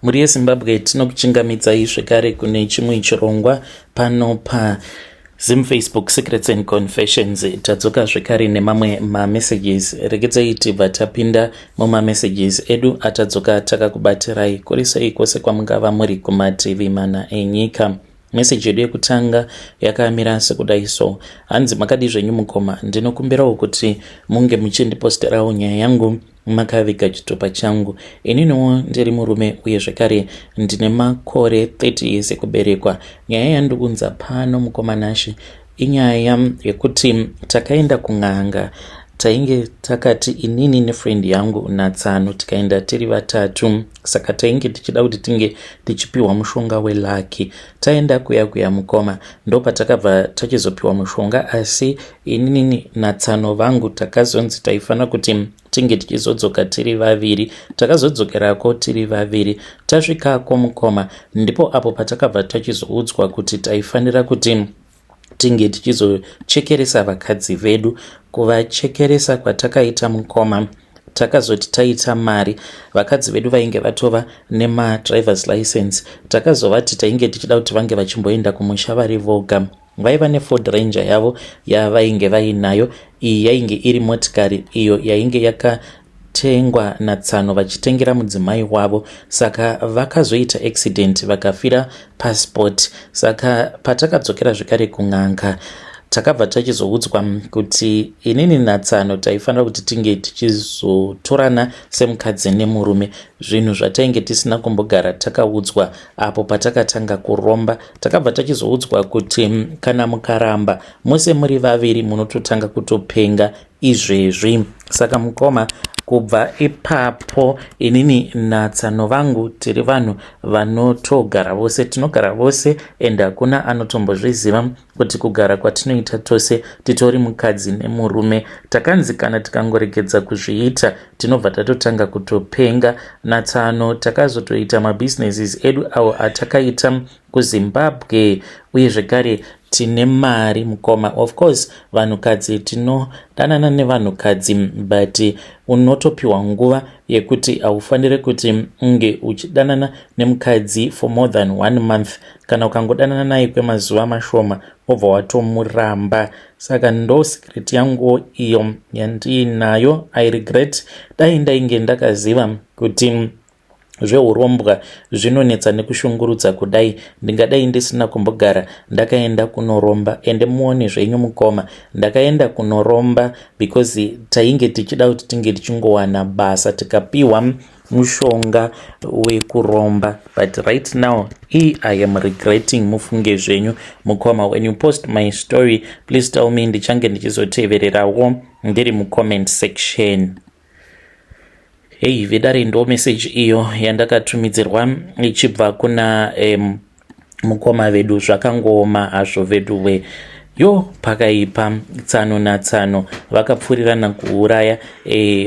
Muri yeZimbabwe tinokuchingamidzai zvekare kune chimwe chirongwa pano paZim Facebook Secrets and Confessions. Tadzoka zvekare nemamwe mamessages. Regedzai tibva tapinda mumamessages edu atadzoka takakubatirai kurisai kwose kwamungava muri kumativi mana enyika. Message yedu yekutanga yakamira sekudai so: hanzi makadi zvenyu mukoma, ndinokumbirawo kuti munge muchindiposterawo nyaya yangu makaviga chitupa changu. Ininiwo ndiri murume uye zvekare ndine makore 30 years ekuberekwa. Nyaya yandikunza pano mukoma Nashi inyaya yekuti takaenda kun'anga. Tainge takati inini nefriend yangu Natsano tikaenda tiri vatatu, saka tainge tichida kuti tinge tichipiwa mushonga weLucky. Taenda kuya mukoma, ndopa takabva tachizopiwa mushonga, asi inini Natsano vangu takazonzi taifana kuti tinge tichizodzoka tiri vaviri. Takazodzokerako tiri vaviri, tasvikako mukoma, ndipo apo patakabva tachizoudzwa kuti taifanira kuti tinge tichizochekeresa vakadzi vedu. Kuvachekeresa kwatakaita mukoma, takazoti taita mari. Vakadzi vedu vainge vatova nemadrivers license. Takazovati tainge tichida kuti vange vachimboenda kumusha vari voga. Vaiva neFord Ranger yavo yavainge vainayo. Iyi yainge iri motikari iyo yainge yakatengwa Natsano vachitengera mudzimai wavo, saka vakazoita accident vakafira passport. Saka patakadzokera zvekare kun'anga, takabva tachizoudzwa kuti inini Natsano taifanira kuti tinge tichizotorana semukadzi nemurume, zvinhu zvatainge tisina kumbogara takaudzwa apo patakatanga kuromba. Takabva tachizoudzwa kuti kana mukaramba mose muri vaviri munototanga kutopenga izvezvi. Saka mukoma, kubva ipapo inini Natsano vangu tiri vanhu vanotogara vose, tinogara vose, ende hakuna anotombozviziva kuti kugara kwatinoita tose titori mukadzi nemurume. Takanzi kana tikangoregedza kuzviita tinobva tatotanga kutopenga. Natsano takazotoita mabusinesses edu awo atakaita kuZimbabwe, uye zvekare tine mari mukoma. Of course vanhukadzi tinodanana nevanhukadzi, but unotopiwa nguva yekuti haufanire kuti unge uchidanana nemukadzi for more than 1 month. Kana ukangodanana naye kwemazuva mashoma wobva watomuramba. Saka ndo secret yangu iyo yandiinayo. I regret, dai ndainge ndakaziva kuti zveurombwa zvinonetsa nekushungurudza kudai, ndingadai ndisina kumbogara ndakaenda kunoromba. Ende muone zvenyu mukoma, ndakaenda kunoromba because tainge tichida kuti tinge tichingowana basa tikapiwa mushonga wekuromba. But right now I am regretting. Mufunge zvenyu mukoma. When you post my story, please tell me, ndichange ndichizotevererawo ndiri mucomment section. Hey, vedare ndo message iyo yandakatumidzirwa ichibva kuna mukoma vedu. Zvakangoma hazvo vedu we yo pakaipa. Tsano Natsano vakapfurirana kuuraya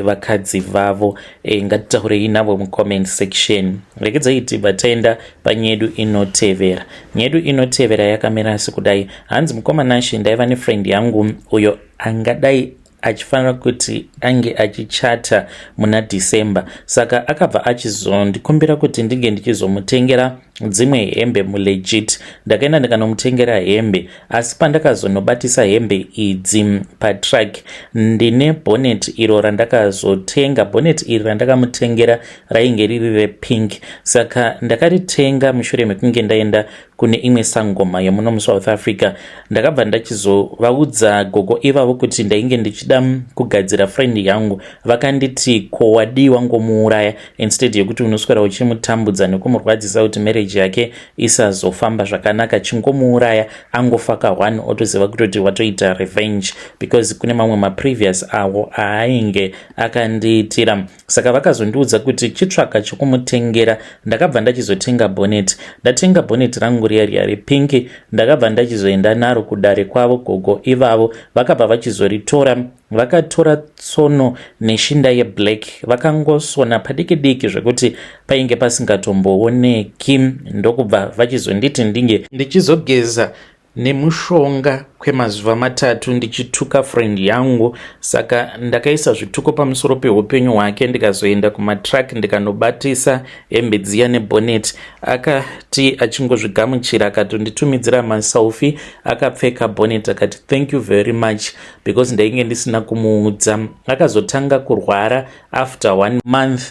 vakadzi vavo. Ngatitaurei navo mucomment section. Regedzai tibva taenda panyedu inotevera. Nyedu inotevera yakamira sekudai: hanzi mukoma Nashi, ndaiva nefriend yangu uyo angadai achifanira kuti ange achichata muna December. Saka akabva achizondikumbira kuti ndinge ndichizomutengera dzimwe hembe mulegit. Ndakaenda ndikanomutengera hembe, asi pandakazonobatisa hembe idzi patrack, ndine bonnet iro randakazotenga. Bonnet iri randakamutengera rainge riri repink. Saka ndakaritenga mushure mekunge ndaenda kune imwe sangoma yemuno muSouth Africa. Ndakabva ndachizovaudza gogo ivavo kuti ndainge ndichida kugadzira friend yangu. Vakanditi ko wadiwa ngomuuraya instead yekuti unoswera uchimutambudza nekumurwadzisa kuti marriage yake isazofamba zvakanaka. Chingomuuraya angofa ka1 otoziva kutoti watoita revenge, because kune mamwe maprevious awo aainge akandiitira. Saka vakazondiudza kuti chitsvaka chokumutengera. Ndakabva ndachizotenga bonnet. Ndatenga bonnet rangu riya repinki. Ndakabva ndachizoenda naro kudare kwavo gogo ivavo. Vakabva vachizoritora, vakatora tsono neshinda yeblack, vakangosona padiki diki zvekuti painge pasingatombooneki. Ndokubva vachizonditi ndinge ndichizogeza nemushonga kwemazuva matatu ndichituka friend yangu. Saka ndakaisa zvituko pamusoro peupenyu hwake ndikazoenda kumatrack ndikanobatisa hembe dziya nebonnet. Akati achingozvigamuchira akatonditumidzira maselfie akapfeka bonnet akati thank you very much because ndainge ndisina kumuudza. Akazotanga kurwara after 1 month,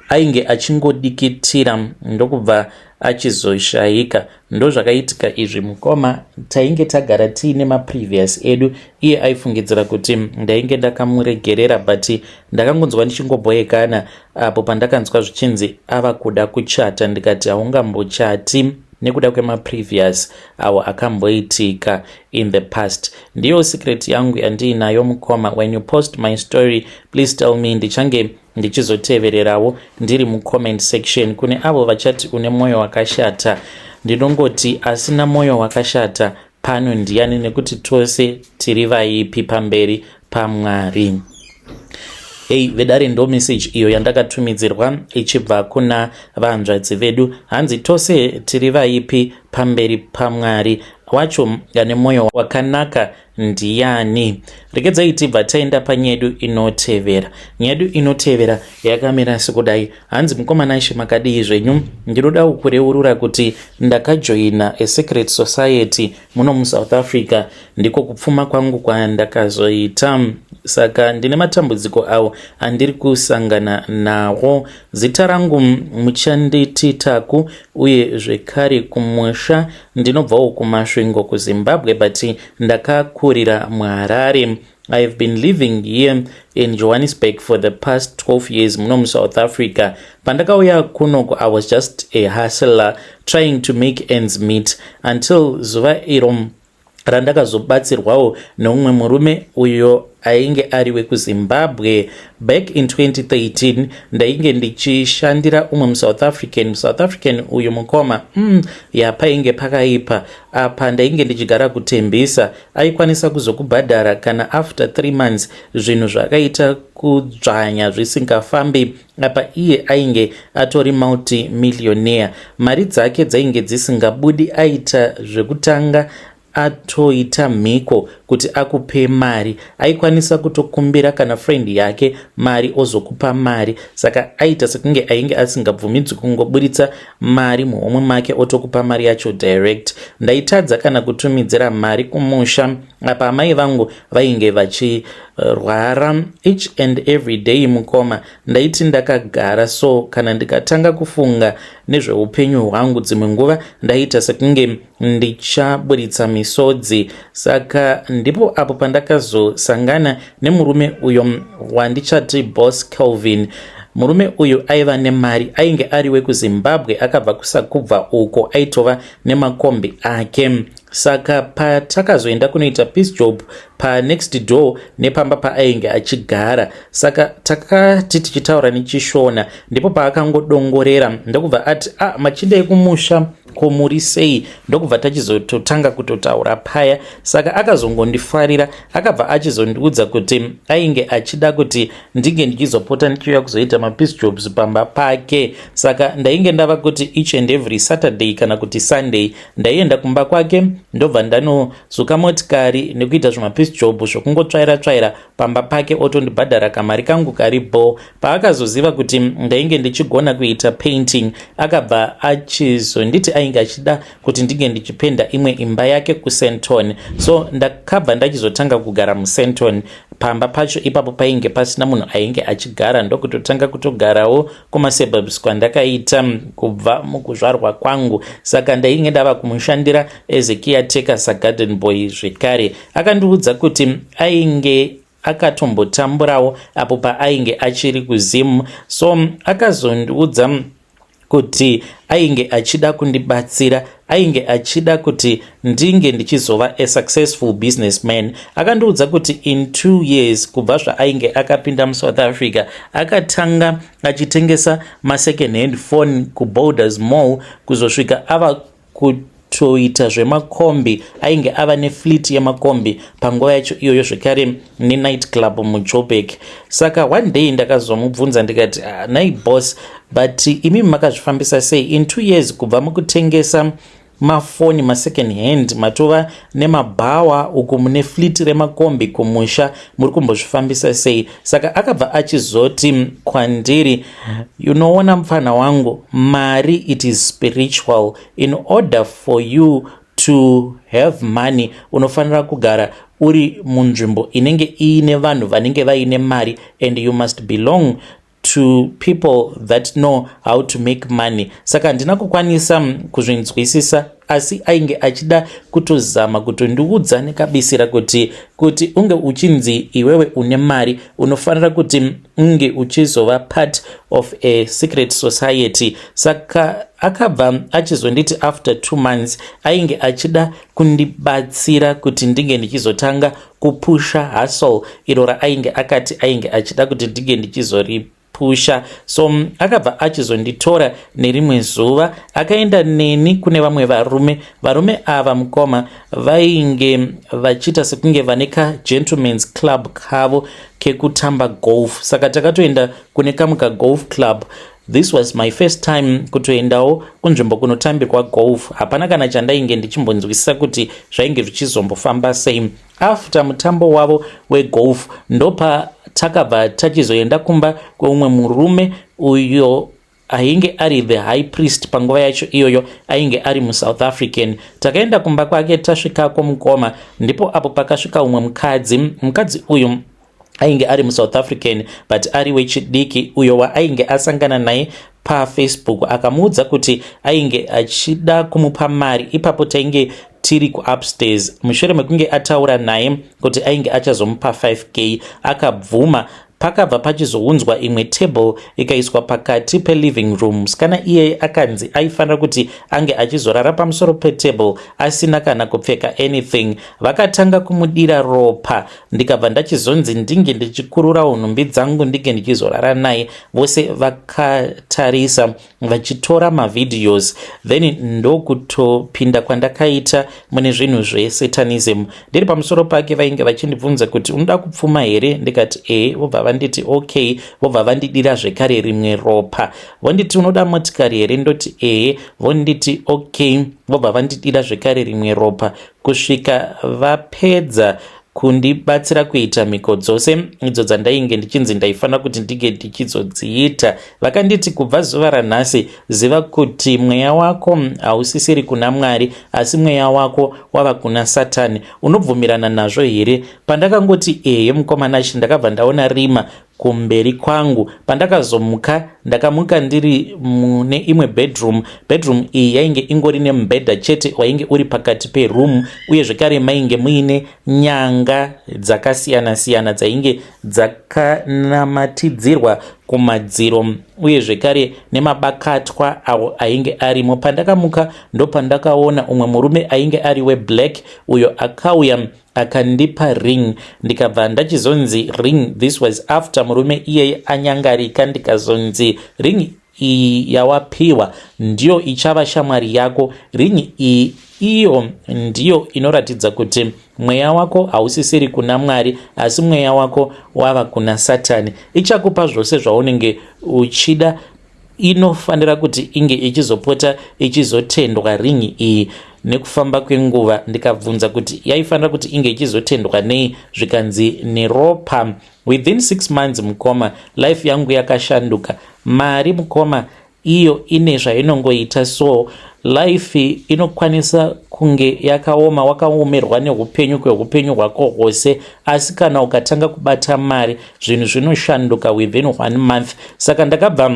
ainge achingodikitira ndokubva achizoshayika. Ndo zvakaitika izvi mukoma tainge tagara tiine maprevious edu. Iye aifungidzira kuti ndainge ndakamuregerera but ndakangonzwa ndichingoboyekana apo pandakanzwa zvichinzi ava kuda kuchata. Ndikati haungambochati nekuda kwemaprevious awo akamboitika in the past. Ndiyo secret yangu yandiinayo mukoma. When you post my story please tell me, ndichange ndichizotevererawo ndiri mucomment section. Kune avo vachati une moyo wakashata, ndinongoti asina moyo wakashata pano ndiani, nekuti tose tiri vaipi pamberi paMwari. Hey, vedare ndo message iyo yandakatumidzirwa ichibva kuna vanzvadzi vedu. Hanzi tose tiri vaipi pamberi paMwari, wacho ane moyo wakanaka ndiani? Regedzai tibva taenda panyedu inotevera. Nyedu inotevera yakamira sekudai. Hanzi mukomana Ishe makadii zvenyu? Ndinoda kureurura kuti ndakajoina a secret society muno muSouth Africa, ndiko kupfuma kwangu kwandakazoita. Saka ndine matambudziko awo andiri kusangana nawo. Zita rangu muchanditi Taku, uye zvekare kumusha ndinobvawo kumasvingo kuZimbabwe but ndakakurira muHarare. I have been living here in Johannesburg for the past 12 years muno muSouth Africa. Pandakauya kunoko I was just a hustler trying to make ends meet until zuva iro randakazobatsirwawo neumwe murume uyo ainge ari wekuZimbabwe. Back in 2013 ndainge ndichishandira umwe muSouth African uyu mukoma painge pakaipa. Apa ndainge ndichigara kutembisa, aikwanisa kuzokubhadhara kana after 3 months zvinhu zvakaita kudzvanya zvisingafambi. Apa iye ainge atori multi-millionaire, mari dzake dzainge dzisingabudi. Aita zvekutanga atoita mhiko kuti akupe mari, aikwanisa kutokumbira kana friend yake mari ozokupa mari. Saka aita sekunge ainge asingabvumidzwi kungoburitsa mari muhomwe make otokupa mari yacho direct. Ndaitadza kana kutumidzira mari kumusha. Apa amai vangu vainge vachirwara each and every day mukoma. Ndaiti ndakagara, so kana ndikatanga kufunga nezveupenyu hwangu dzimwe nguva ndaita sekunge ndichaburitsa misodzi. Saka ndipo apo pandakazosangana nemurume uyo wandichati Boss Kelvin. Murume uyu aiva nemari, ainge ari wekuZimbabwe, akabva kusakubva uko aitova nemakombi ake. Saka patakazoenda kunoita peace job paNext Door nepamba paainge achigara. Saka takati tichitaura nechishona, ndipo paakangodongorera ndokubva ati machindai kumusha komuri sei, ndokubva tachizototanga kutotaura paya. Saka akazongondifarira, akabva achizondiudza kuti ainge achida kuti ndinge ndichizopota ndichiuya kuzoita mapeace jobs pamba pake. Saka ndainge ndava kuti each and every Saturday kana kuti Sunday ndaienda kumba kwake ndobva ndanozuka motikari nekuita zvimapeace job zvokungotsvaira pamba pake, otondibhadhara kamari kangu karipo. Paakazoziva kuti ndainge ndichigona kuita painting, akabva achizonditi ainge achida kuti ndinge ndichipenda imwe imba yake kuSenton. So ndakabva ndachizotanga kugara muSenton. Pamba pacho ipapo painge pasina munhu ainge achigara, ndokutotanga kutogarawo kumasuburbs kwandakaita kubva mukuzvarwa kwangu. Saka ndainge ndava kumushandira as a caretaker sagarden boy zvekare. Akandiudza kuti ainge akatombotamburawo apo paainge achiri kuZim. So akazondiudza kuti ainge achida kundibatsira, ainge achida kuti ndinge ndichizova a successful businessman. Akandiudza kuti in 2 years kubva zvaainge akapinda muSouth Africa akatanga achitengesa masecond hand phone kuBoulders Mall kuzosvika ava kutoita zvemakombi. Ainge ava nefleet yemakombi panguva yacho iyoyo zvekare nenight club muJoburg. Saka one day ndakazomubvunza ndikati nai boss, but imi makazvifambisa sei in 2 years kubva mukutengesa mafoni masecond hand, matova nemabhawa uku mune fleet remakombi kumusha muri kumbozvifambisa sei. Saka akabva achizoti kwandiri, unoona mufana wangu, mari it is spiritual. In order for you to have money unofanira kugara uri munzvimbo inenge iine vanhu vanenge vaine mari, and you must belong to people that know how to make money. Saka handina kukwanisa kuzvinzwisisa, asi ainge achida kutozama kutondiudza nekabisira kuti unge uchinzi iwewe une mari unofanira kuti unge uchizova part of a secret society. Saka akabva achizonditi after 2 months ainge achida kundibatsira kuti ndinge ndichizotanga kupusha hustle iro raainge akati ainge achida kuti ndinge ndichizoripusha. So akabva achizonditora nerimwe zuva akaenda neni kune vamwe varume ava mukoma vainge vachiita sekunge vane ka gentleman's club kavo kekutamba golf. Saka takatoenda kune kamwe ka golf club. This was my first time kutoendawo kunzvimbo kunotambirwa golf. Hapana kana chandainge ndichimbonzwisisa kuti zvainge zvichizombofamba sei. After mutambo wavo wegolf ndopa takabva tachizoenda kumba kweumwe murume uyo ainge ari the high priest panguva yacho iyoyo, ainge ari muSouth African. Takaenda kumba kwake, tasvikako mukoma, ndipo apo pakasvika umwe mukadzi uyu ainge ari muSouth African but ari wechidiki, uyo waainge asangana naye paFacebook. Akamuudza kuti ainge achida kumupa mari. Ipapo tainge tiri kuupstairs. Mushure mekunge ataura naye kuti ainge achazomupa 5k, akabvuma. Pakabva pachizounzwa imwe table ikaiswa pakati peliving rooms. Kana iye akanzi aifanira kuti ange achizorara pamusoro petable asina kana kupfeka anything. Vakatanga kumudira ropa. Ndikabva ndachizonzi ndinge ndichikururawo nhumbi dzangu ndinge ndichizorara naye. Vose vakatarisa vachitora mavideos. Then ndokutopinda kwandakaita mune zvinhu zvesatanism. Ndiri pamusoro pake vainge vachindibvunza kuti unoda kupfuma here? Ndikati vobva vanditi okay. Vobva vandidira zvekare rimwe ropa. Vonditi unoda motikari here? Ndoti vonditi okay. Vobva vandidira zvekare rimwe ropa. Kusvika vapedza kundibatsira kuita mhiko dzose idzo dzandainge ndichinzi ndaifanira kuti ndige ndichizodziita. Vakanditi kubva zuva ranhasi ziva kuti mweya wako hausisiri kuna Mwari asi mweya wako wava kuna Satani. Unobvumirana nazvo here? Pandakangoti mukomanachi, ndakabva ndaona rima kumberi kwangu. Pandakazomuka ndakamuka ndiri mune imwe bedroom iyi yainge ingori nemubhedha chete wainge uri pakati peroom, uye zvekare mainge muine nyanga dzakasiyana siyana dzainge dzakanamatidzirwa kumadziro, uye zvekare nemabakatwa awo ainge arimo. Pandakamuka ndopandakaona umwe murume ainge ari weblack, uyo akauya akandipa ring. Ndikabva ndachizonzi ring, this was after murume iyeye anyangarika. Ndikazonzi ring iyi yawapiwa ndiyo ichava shamwari yako. Ring iyi iyo ndiyo inoratidza kuti mweya wako hausisiri kuna Mwari asi mweya wako wava kuna Satani. Ichakupa zvose zvaunenge uchida. Inofanira kuti inge ichizopota ichizotendwa ring iyi nekufamba kwenguva. Ndikabvunza kuti yaifanira kuti inge ichizotendwa nei, zvikanzi neropa. Within 6 months mukoma, life yangu yakashanduka. Mari mukoma iyo ine zvainongoita. So life inokwanisa kunge yakaoma, wakaomerwa neupenyu kweupenyu hwako hwose, asi kana ukatanga kubata mari zvinhu zvinoshanduka within 1 month. Saka ndakabva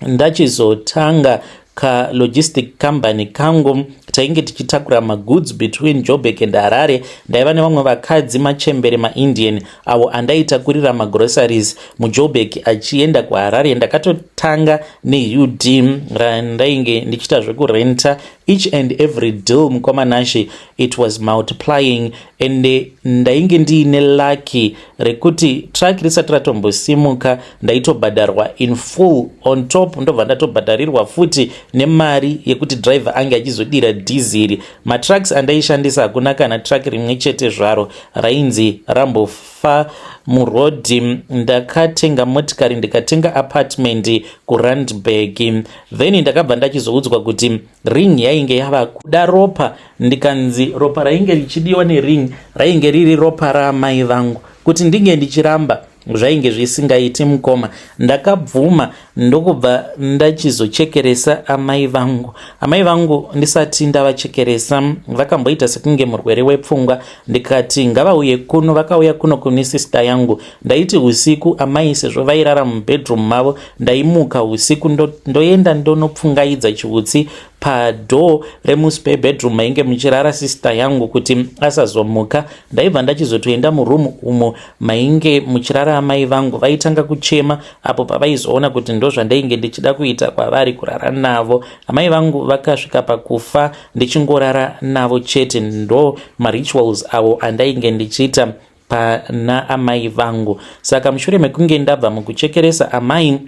ndachizotanga ka logistic company kangu tainge tichitakura magoods between Joburg and Harare. Ndaiva nevamwe vakadzi machembere maIndian avo andaitakurira magroceries muJoburg achienda kuHarare. Ndakatotanga neUD randainge ndichita zvekurenta. Each and every deal mukomanashi it was multiplying, and ndainge ndiine lucky rekuti track risati ratombosimuka ndaitobhadharwa in full. On top ndobva ndatobhadharirwa futi nemari yekuti driver ange achizodira dhiziri. Matrucks andaishandisa hakuna kana truck rimwe chete zvaro rainzi rambofa murodhi. Ndakatenga motikari ndikatenga apartment kuRandburg. Then ndakabva ndachizoudzwa kuti ring yainge yava kuda ropa, ndikanzi ropa rainge richidiwa nering rainge riri ropa raamai vangu, kuti ndinge ndichiramba zvainge zvisingaiti mukoma. Ndakabvuma ndokubva ndachizochekeresa amai vangu. Amai vangu ndisati ndavachekeresa vakamboita sekunge murwere wepfungwa. Ndikati ngavauye kuno, vakauya kuno kune sister yangu. Ndaiti usiku amai sezvo vairara mubedroom mavo, ndaimuka usiku ndoenda ndonopfungaidza chiutsi padoo remusipe bedroom mainge muchirara sister yangu kuti asazomuka. Ndaibva ndachizotoenda murumu umo mainge muchirara amai vangu. Vaitanga kuchema apo pavaizoona kuti ndozvandainge ndichida kuita kwavari, kurara navo. Amai vangu vakasvika pakufa ndichingorara navo chete. Ndo marituals avo andainge ndichiita pana amai vangu. Saka mushure mekunge ndabva mukuchekeresa amai,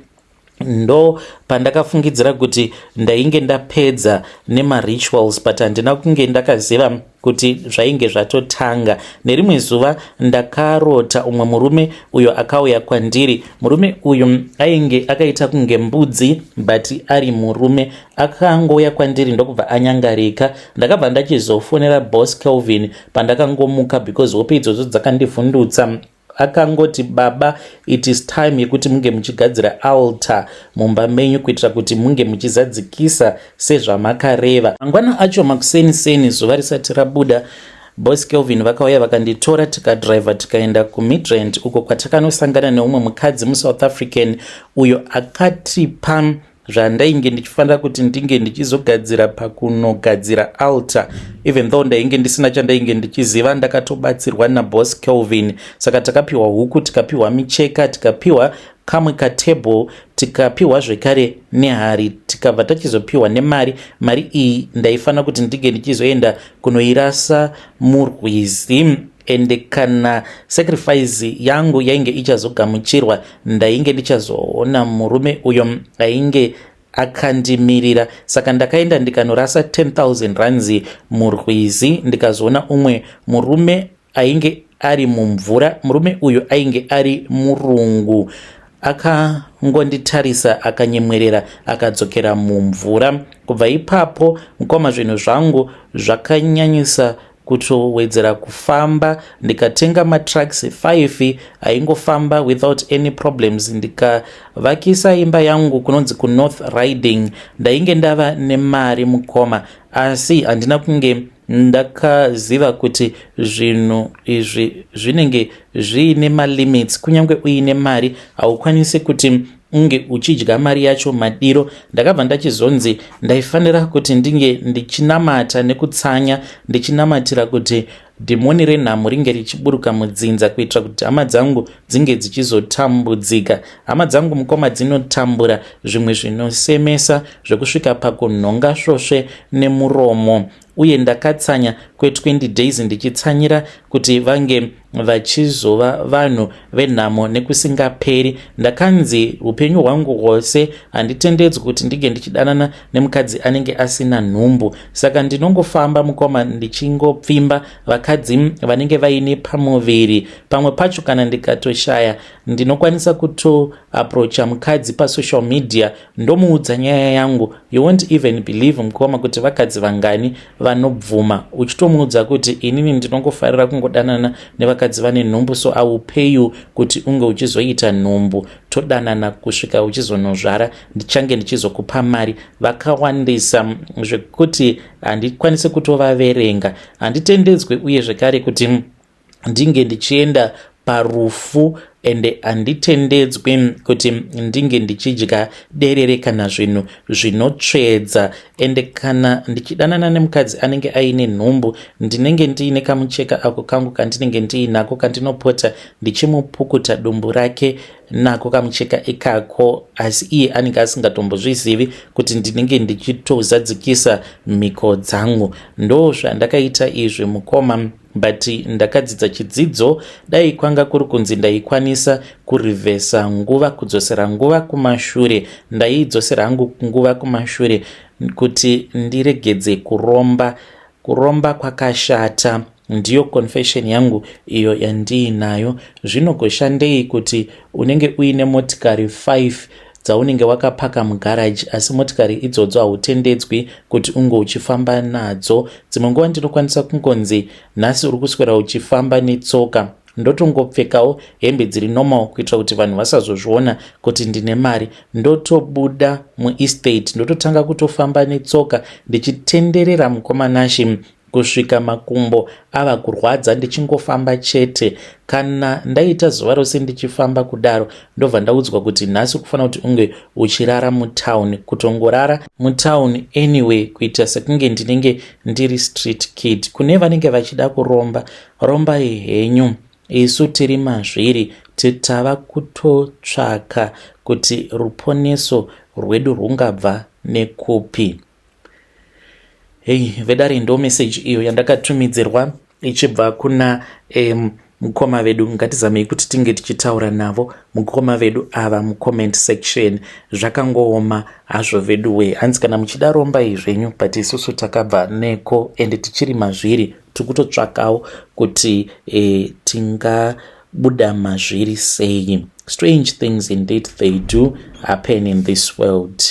ndo pandakafungidzira kuti ndainge ndapedza nemarituals, but handina kunge ndakaziva kuti zvainge zvatotanga. Nerimwe zuva ndakarota umwe murume uyo akauya kwandiri. Murume uyu ainge akaita kunge mbudzi but ari murume. Akangouya kwandiri ndokubva anyangarika. Ndakabva ndachizofonera boss Kelvin pandakangomuka because hope idzodzo dzakandivhundutsa. Akangoti, baba, it is time yekuti munge muchigadzira altar mumba menyu kuitira kuti munge muchizadzikisa sezvamakareva. Mangwana acho makuseni zuva risati rabuda, boss Kelvin vakauya vakanditora tikadriva tikaenda kuMidrand uko kwatakanosangana neumwe mukadzi muSouth African uyo akatipa zvandainge ndichifanira kuti ndinge ndichizogadzira pakunogadzira altar. Even though ndainge ndisina chandainge ndichiziva, ndakatobatsirwa naboss Kelvin. Saka takapiwa huku, tikapiwa micheka, tikapiwa kamwe katable, tikapiwa zvekare nehari, tikabva tachizopiwa nemari. Mari iyi ndaifanira kuti ndinge ndichizoenda kunoirasa murwizi. Ende kana sacrifice yangu yainge ichazogamuchirwa, ndainge ndichazoona murume uyo ainge akandimirira. Saka ndakaenda ndikanorasa 10,000 rands murwizi. Ndikazoona umwe murume ainge ari mumvura. Murume uyu ainge ari murungu. Akangonditarisa akanyemwerera akadzokera mumvura. Kubva ipapo mukoma zvinhu zvangu zvakanyanyisa kutowedzera kufamba. Ndikatenga matrucks 5 aingofamba without any problems. Ndikavakisa imba yangu kunonzi kuNorth Riding. Ndainge ndava nemari mukoma, asi handina kunge ndakaziva kuti zvinhu izvi zvinenge zviine malimits. Kunyange uine mari haukwanisi kuti unge uchidya mari yacho madiro. Ndakabva ndachizonzi ndaifanira kuti ndinge ndichinamata nekutsanya, ndichinamatira kuti dhimoni renhamo ringe richiburuka mudzinza kuitira kuti hama dzangu dzinge dzichizotambudzika. Hama dzangu mukoma dzinotambura zvimwe zvinosemesa zvekusvika pakunhonga svosve nemuromo. Uye ndakatsanya kwe20 days ndichitsanyira kuti vange vachizova vanhu venhamo nekusingaperi. Ndakanzi upenyu hwangu hwose handitendedzwi kuti ndinge ndichidanana nemukadzi anenge asina nhumbu. Saka ndinongofamba mukoma ndichingopfimba vakadzi vanenge vaine pamuviri. Pamwe pacho kana ndikatoshaya ndinokwanisa kutoaprocha mukadzi pasocial media ndomuudza nyaya yangu. You won't even believe mukoma kuti vakadzi vangani vanobvuma uchitomuudza kuti inini ndinongofarira kungodanana nevakadzi vane nhumbu, so I will pay you kuti unge uchizoita nhumbu, todanana kusvika uchizonozvara, ndichange ndichizokupa mari. Vakawandisa zvekuti handikwanise kutovaverenga. Handitendedzwe uye zvekare kuti ndinge ndichienda parufu, ende handitendedzwe kuti ndinge ndichidya derere kana zvinhu zvinotsvedza. Ende kana ndichidanana nemukadzi anenge aine nhumbu, ndinenge ndiine kamucheka ako kangu kandinenge ndiinako kandinopota ndichimupukuta dumbu rake nako kamucheka ikako, asi iye anenge asingatombozvizivi kuti ndinenge ndichitozadzikisa mhiko dzangu. Ndo zvandakaita izvi mukoma, but ndakadzidza chidzidzo. Dai kwanga kuri kunzi ndaikwanisa kurivhesa nguva, kudzosera nguva kumashure, ndaidzosera hangu nguva kumashure. kuti ndiregedze kuromba kwakashata. Ndiyo confession yangu iyo yandiinayo. Zvinogoshandei kuti unenge uine motikari 5 dzaunenge wakapaka mugaraji, asi motikari idzodzo hautendedzwi kuti unge uchifamba nadzo. Dzimwe nguva ndinokwanisa kungonzi nhasi uri kuswera uchifamba netsoka, ndotongopfekawo hembe dziri normal kuitira kuti vanhu vasazozviona kuti ndine mari, ndotobuda muestate ndototanga kutofamba netsoka ndichitenderera mukomanashi kusvika makumbo ava kurwadza ndichingofamba chete. Kana ndaita zuva rose ndichifamba kudaro, ndobva ndaudzwa kuti nhasi kufanira kuti unge uchirara mutauni, kutongorara mutauni anyway, kuita sekunge ndinenge ndiri street kid. Kune vanenge vachida rombai henyu. Isu tiri mazviri titava kutotsvaka kuti ruponeso rwedu rungabva nekupi. Hey, vedare ndo message iyo yandakatumidzirwa ichibva kuna mukoma vedu. Ngatizamei kuti tinge tichitaura navo mukoma vedu ava mucomment section. Zvakangooma hazvo vedu we. Hanzi kana muchida romba izvenyu, but isusu takabva neko ende tichiri mazviri tikutotsvakawo kuti tingabuda mazviri sei. Strange things indeed they do happen in this world.